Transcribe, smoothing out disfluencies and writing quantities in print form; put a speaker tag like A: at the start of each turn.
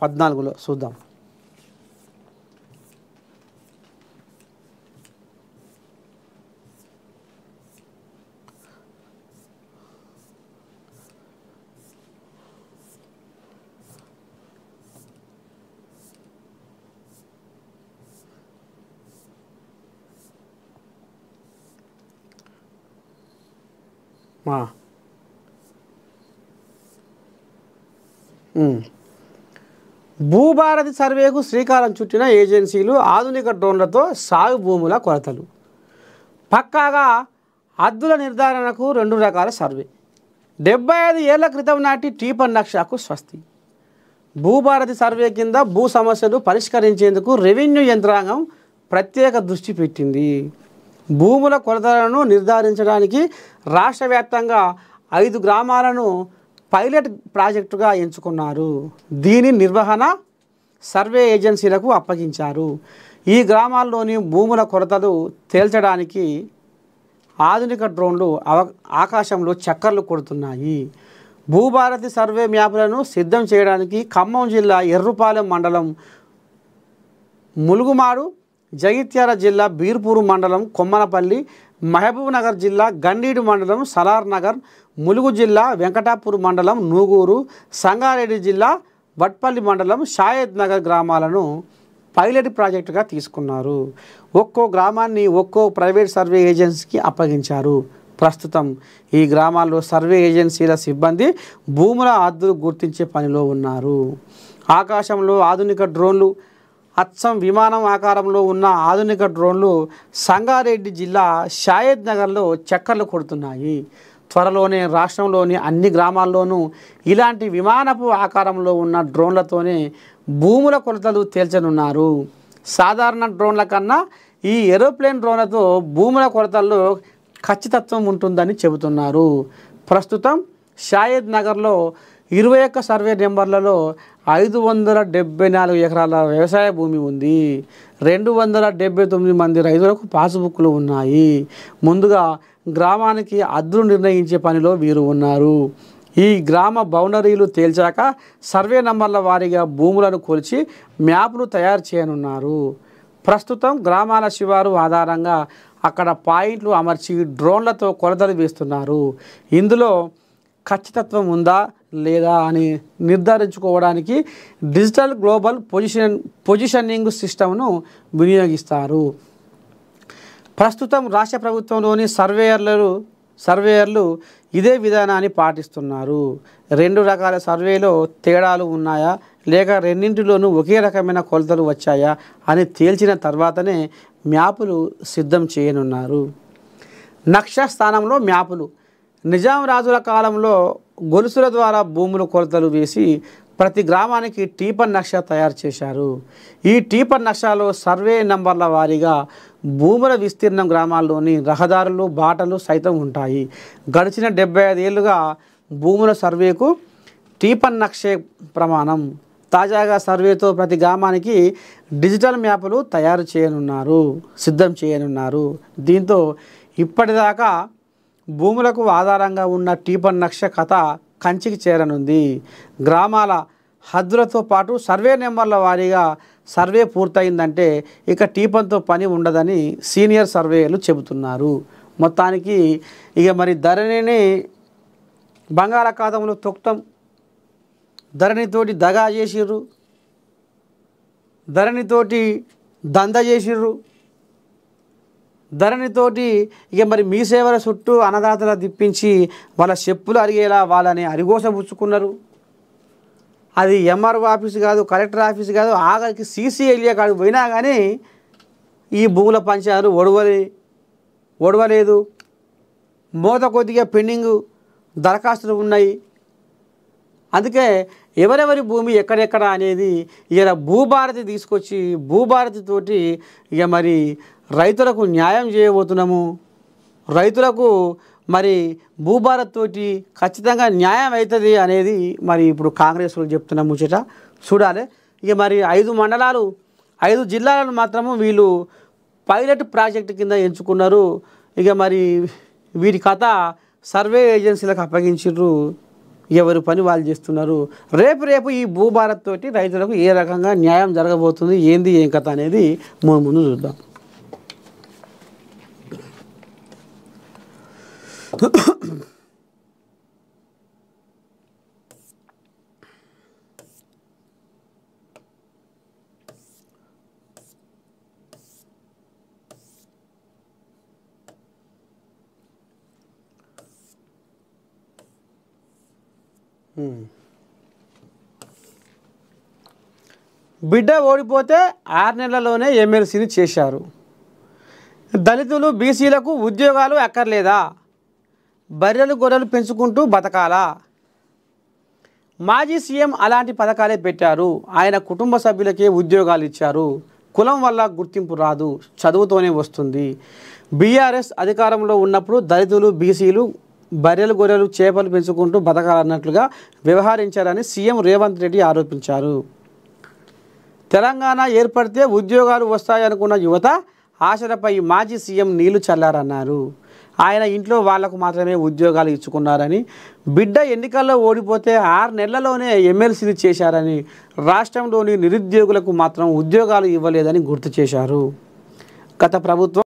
A: 2014లో చూద్దాం. భూభారతి సర్వేకు శ్రీకారం చుట్టిన ఏజెన్సీలు ఆధునిక డ్రోన్లతో సాగు భూముల కొలతలు. పక్కాగా హద్దుల నిర్ధారణకు 2 రకాల సర్వే. 75 ఏళ్ల క్రితం నాటి టీపన్ నక్షాకు స్వస్తి. భూభారతి సర్వే కింద భూ సమస్యలు పరిష్కరించేందుకు రెవెన్యూ యంత్రాంగం ప్రత్యేక దృష్టి పెట్టింది. భూముల కొలతలను నిర్ధారించడానికి రాష్ట్ర వ్యాప్తంగా 5 గ్రామాలను పైలట్ ప్రాజెక్టుగా ఎంచుకున్నారు. దీని నిర్వహణ సర్వే ఏజెన్సీలకు అప్పగించారు. ఈ గ్రామాల్లోని భూముల కొలతలు తేల్చడానికి ఆధునిక డ్రోన్లు ఆకాశంలో చక్కర్లు కొడుతున్నాయి. భూభారతి సర్వే మ్యాపులను సిద్ధం చేయడానికి ఖమ్మం జిల్లా ఎర్రుపాలెం మండలం ములుగుమాడు, జగిత్యాల జిల్లా బీర్పూరు మండలం కొమ్మనపల్లి, మహబూబ్ నగర్ జిల్లా గండీడు మండలం సలార్ నగర్, ములుగు జిల్లా వెంకటాపూర్ మండలం నూగూరు, సంగారెడ్డి జిల్లా వట్పల్లి మండలం షాయద్ నగర్ గ్రామాలను పైలట్ ప్రాజెక్టుగా తీసుకున్నారు. ఒక్కో గ్రామాన్ని ఒక్కో ప్రైవేట్ సర్వే ఏజెన్సీకి అప్పగించారు. ప్రస్తుతం ఈ గ్రామాల్లో సర్వే ఏజెన్సీల సిబ్బంది భూముల హద్దులు గుర్తించే పనిలో ఉన్నారు. ఆకాశంలో ఆధునిక డ్రోన్లు. అచ్చం విమానం ఆకారంలో ఉన్న ఆధునిక డ్రోన్లు సంగారెడ్డి జిల్లా షాయద్ నగర్లో చక్కర్లు కొడుతున్నాయి. త్వరలోనే రాష్ట్రంలోని అన్ని గ్రామాల్లోనూ ఇలాంటి విమానపు ఆకారంలో ఉన్న డ్రోన్లతోనే భూముల కొలతలు తేల్చనున్నారు. సాధారణ డ్రోన్ల కన్నా ఈ ఏరోప్లేన్ డ్రోన్లతో భూముల కొలతల్లో ఖచ్చితత్వం ఉంటుందని చెబుతున్నారు. ప్రస్తుతం షాయద్ నగర్లో 21 సర్వే నెంబర్లలో 574 ఎకరాల వ్యవసాయ భూమి ఉంది. 279 మంది రైతులకు పాస్బుక్లు ఉన్నాయి. ముందుగా గ్రామానికి హద్దులు నిర్ణయించే పనిలో వీరు ఉన్నారు. ఈ గ్రామ బౌండరీలు తేల్చాక సర్వే నంబర్ల వారీగా భూములను కొలిచి మ్యాప్ను తయారు చేయనున్నారు. ప్రస్తుతం గ్రామాల శివారు ఆధారంగా అక్కడ పాయింట్లు అమర్చి డ్రోన్లతో కొలతలు వేస్తున్నారు. ఇందులో ఖచ్చితత్వం ఉందా లేదా అని నిర్ధారించుకోవడానికి డిజిటల్ గ్లోబల్ పొజిషనింగ్ సిస్టమ్ను వినియోగిస్తారు. ప్రస్తుతం రాష్ట్ర ప్రభుత్వంలోని సర్వేయర్లు ఇదే విధానాన్ని పాటిస్తున్నారు. 2 రకాల సర్వేలో తేడాలు ఉన్నాయా లేక రెండింటిలోనూ ఒకే రకమైన కొలతలు వచ్చాయా అని తేల్చిన తర్వాతనే మ్యాపులు సిద్ధం చేయనున్నారు. నక్ష స్థానంలో మ్యాపులు. నిజాం రాజుల కాలంలో గొలుసుల ద్వారా భూముల కొలతలు వేసి ప్రతి గ్రామానికి టీపన్ నక్ష తయారు చేశారు. ఈ టీపన్ నక్షలో సర్వే నంబర్ల వారీగా భూముల విస్తీర్ణం, గ్రామాల్లోని రహదారులు, బాటలు సైతం ఉంటాయి. గడిచిన 75 ఏళ్లుగా భూముల సర్వేకు టీపన్ నక్షే ప్రమాణం. తాజాగా సర్వేతో ప్రతి గ్రామానికి డిజిటల్ మ్యాపులు సిద్ధం చేయనున్నారు. దీంతో ఇప్పటిదాకా భూములకు ఆధారంగా ఉన్న టీపన్ నక్ష కథ కంచికి చేరనుంది. గ్రామాల హద్దులతో పాటు సర్వే నెంబర్ల వారీగా సర్వే పూర్తయిందంటే ఇక టీపన్తో పని ఉండదని సీనియర్ సర్వేయర్లు చెబుతున్నారు. మొత్తానికి ఇక మరి ధరణిని బంగాళాఖాతంలో తొక్తం, ధరణితోటి దగా చేసిర్రు, ధరణితోటి దంద చేసిర్రు, ధరణితోటి ఇక మరి మీ సేవల చుట్టూ అన్నదాతల తిప్పించి వాళ్ళ చెప్పులు అరిగేలా వాళ్ళని అరిగోసపుచ్చుకున్నారు. అది ఎంఆర్ఓ ఆఫీస్ కాదు, కలెక్టర్ ఆఫీస్ కాదు, ఆఖరికి సీసీ ఏరియా కాడికి పోయినా కానీ ఈ భూముల పంచాలు ఒడవలేదు. మోత కొద్దిగా పెండింగ్ దరఖాస్తులు ఉన్నాయి. అందుకే ఎవరెవరి భూమి ఎక్కడెక్కడ అనేది ఇలా భూభారతి తీసుకొచ్చి భూభారతితోటి ఇక మరి రైతులకు న్యాయం చేయబోతున్నాము. రైతులకు మరి భూభారత్ తోటి ఖచ్చితంగా న్యాయం అవుతుంది అనేది మరి ఇప్పుడు కాంగ్రెస్ వాళ్ళు చెప్తున్న ముచ్చట చూడాలి. ఇక మరి 5 మండలాలు 5 జిల్లాలను మాత్రము వీళ్ళు పైలట్ ప్రాజెక్టు కింద ఎంచుకున్నారు. ఇక మరి వీరి కథ సర్వే ఏజెన్సీలకు అప్పగించారు. ఎవరి పని వాళ్ళు చేస్తున్నారు. రేపు ఈ భూభారత్ తోటి రైతులకు ఏ రకంగా న్యాయం జరగబోతుంది, ఏంది ఏం కథ అనేది ముందు చూద్దాం. బిడ్డ ఓడిపోతే 6 నెలల్లోనే ఎమ్మెల్సీని చేశారు. దళితులు బీసీలకు ఉద్యోగాలు అక్కర్లేదా? బర్రెలు గొర్రెలు పెంచుకుంటూ బతకాలా? మాజీ సీఎం అలాంటి పథకాలే పెట్టారు. ఆయన కుటుంబ సభ్యులకే ఉద్యోగాలు ఇచ్చారు. కులం వల్ల గుర్తింపు రాదు, చదువుతోనే వస్తుంది. బీఆర్ఎస్ అధికారంలో ఉన్నప్పుడు దళితులు బీసీలు బర్రెలు గొర్రెలు చేపలు పెంచుకుంటూ బతకాలన్నట్లుగా వ్యవహరించారని సీఎం రేవంత్ రెడ్డి ఆరోపించారు. తెలంగాణ ఏర్పడితే ఉద్యోగాలు వస్తాయనుకున్న యువత ఆశలపై మాజీ సీఎం నీళ్లు చల్లారన్నారు. ఆయన ఇంట్లో వాళ్లకు మాత్రమే ఉద్యోగాలు ఇచ్చుకున్నారని, బిడ్డ ఎన్నికల్లో ఓడిపోతే 6 నెలల్లోనే ఎమ్మెల్సీని చేశారని, రాష్ట్రంలోని నిరుద్యోగులకు మాత్రం ఉద్యోగాలు ఇవ్వలేదని గుర్తు చేశారు. గత ప్రభుత్వం